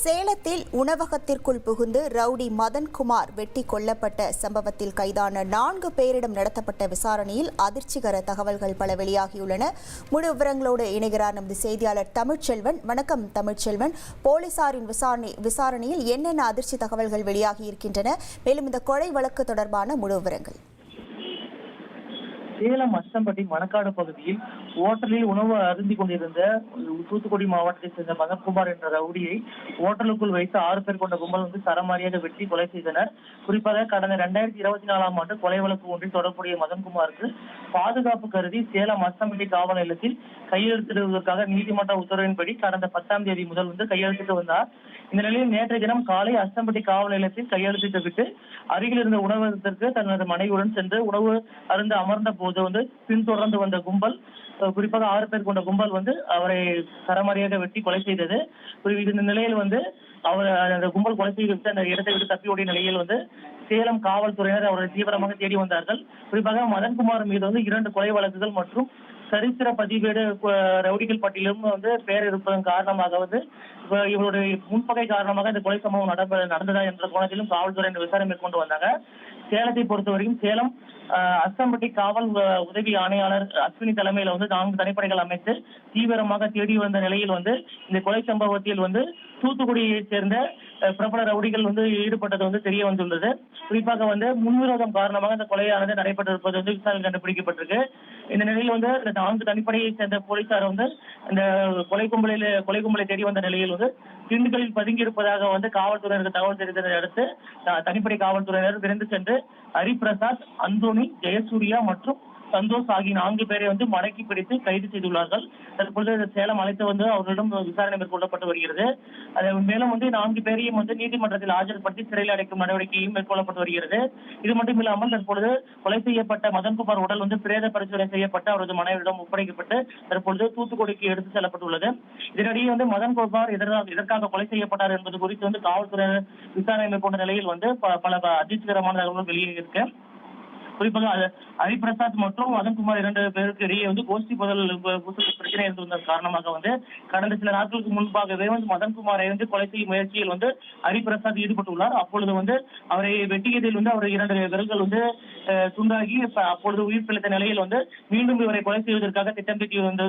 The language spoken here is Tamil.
சேலத்தில் உணவகத்திற்குள் புகுந்து ரவுடி மதன்குமார் வெட்டி கொல்லப்பட்ட சம்பவத்தில் கைதான 4 பேரிடம் நடத்தப்பட்ட விசாரணையில் அதிர்ச்சிகர தகவல்கள் பல வெளியாகியுள்ளன. முழு விவரங்களோடு இணைகிறார் நமது செய்தியாளர் தமிழ்ச்செல்வன். வணக்கம் தமிழ்ச்செல்வன். போலீசாரின் விசாரணையில் என்னென்ன அதிர்ச்சி தகவல்கள் வெளியாகி இருக்கின்றன, மேலும் இந்த கொலை வழக்கு தொடர்பான முழு விவரங்கள்? சேலம் அஸ்தம்பட்டி மணக்காடு பகுதியில் ஓட்டலில் உணவு அருந்தி கொண்டிருந்த தூத்துக்குடி மாவட்டத்தைச் சேர்ந்த மதன்குமார் என்ற ரவுடியை ஓட்டலுக்குள் வைத்து 6 பேர் கொண்ட கும்பல் சரமாரியாக வெட்டி கொலை செய்தனர். குறிப்பாக கடந்த 2024ஆம் ஆண்டு கொலை வழக்கு ஒன்றில் தொடர்புடைய மதன்குமாருக்கு பாதுகாப்பு கருதி சேலம் அஸ்தம்பட்டி காவல் நிலையத்தில் கையெழுத்திடுவதற்காக நீதிமன்ற உத்தரவின்படி கடந்த 10ஆம் தேதி முதல் கையெழுத்திட்டு வந்தார். இந்த நிலையில் நேற்றைய தினம் காலை அஸ்தம்பட்டி காவல் நிலையத்தில் கையெழுத்திட்டு விட்டு அருகில் இருந்த உணவகத்திற்கு தனது மனைவியுடன் சென்று உணவு அருந்த அமர்ந்த போது பின்தொடர்ந்து வந்த கும்பல், குறிப்பாக 6 பேர் கொண்ட கும்பல் அவரை சரமாரியாக வெட்டி கொலை செய்தது. இந்த நிலையில் அவர் அந்த கும்பல் கொலை செய்து அந்த இடத்தை விட்டு தப்பி ஓடிய நிலையில் சேலம் காவல்துறையினர் அவரை தீவிரமாக தேடி வந்தார்கள். குறிப்பாக மதன்குமார் மீது 2 கொலை வழக்குகள் மற்றும் சரித்திர பதிவேடு ரவுடிகள் பட்டியலும் பெயர் இருப்பதன் காரணமாக இவருடைய முன்பகை காரணமாக இந்த கொலை சம்பவம் நடந்ததா என்ற கோணத்திலும் காவல்துறையினர் விசாரணை மேற்கொண்டு வந்தாங்க. சேலத்தை பொறுத்தவரைக்கும் சேலம் அஸ்தம்பட்டி காவல் உதவி ஆணையாளர் அஸ்வினி தலைமையில 4 தனிப்படைகள் அமைத்து தீவிரமாக தேடி வந்த நிலையில் இந்த கொலை சம்பவத்தில் தூத்துக்குடியைச் சேர்ந்த பிரபல ரவுடிகள் ஈடுபட்டது தெரிய வந்துள்ளது. குறிப்பாக முன்விரோதம் காரணமாக இந்த கொலையானது நடைபெற்றிருப்பது விசாரணை கண்டுபிடிக்கப்பட்டிருக்கு. இந்த நிலையில் இந்த 4 தனிப்படையைச் சேர்ந்த போலீசார் இந்த கொலை கும்பலை தேடி வந்த நிலையில் திண்டுக்கல்லில் பதுங்கி இருப்பதாக காவல்துறையினருக்கு தகவல் தெரிந்ததை அடுத்து தனிப்படை காவல்துறையினர் விரைந்து சென்று ஹரிபிரசாத், அந்தோணி, ஜெயசூர்யா மற்றும் சந்தோஷ் ஆகிய 4 பேரை மடக்கி பிடித்து கைது செய்துள்ளார்கள். தற்பொழுது சேலம் அழைத்து அவர்களிடம் விசாரணை மேற்கொள்ளப்பட்டு வருகிறது. மேலும் 4 பேரையும் நீதிமன்றத்தில் ஆஜர்படுத்தி சிறையில் அடைக்கும் நடவடிக்கையும் மேற்கொள்ளப்பட்டு வருகிறது. இது மட்டும் இல்லாமல் தற்பொழுது கொலை செய்யப்பட்ட மதன்குமார் உடல் பிரேத பரிசோதனை செய்யப்பட்டு அவரது மனைவியிடம் ஒப்படைக்கப்பட்டு தற்பொழுது தூத்துக்குடிக்கு எடுத்து செல்லப்பட்டுள்ளது. இதனிடையே மதன்குமார் எதற்காக கொலை செய்யப்பட்டார் என்பது குறித்து காவல்துறையினர் விசாரணை மேற்கொண்ட நிலையில் பல அதிர்ச்சிகரமான தகவல்கள் வெளியே இருக்கு. குறிப்பாக ஹரிபிரசாத் மற்றும் மதன்குமார் 2 பேருக்கு இடையே கோஷ்டி பிரச்சனை இருந்த காரணமாக கடந்த சில நாட்களுக்கு முன்பாகவே மதன்குமாரை கொலை செய்யும் முயற்சியில் ஹரிபிரசாத் ஈடுபட்டுள்ளார். அப்பொழுது அவரை வெட்டியதில் அவர் 2 விரல்கள் துண்டாகி அப்பொழுது உயிர் பிழைத்த நிலையில் மீண்டும் இவரை கொலை செய்வதற்காக திட்டம் தீட்டி வந்தது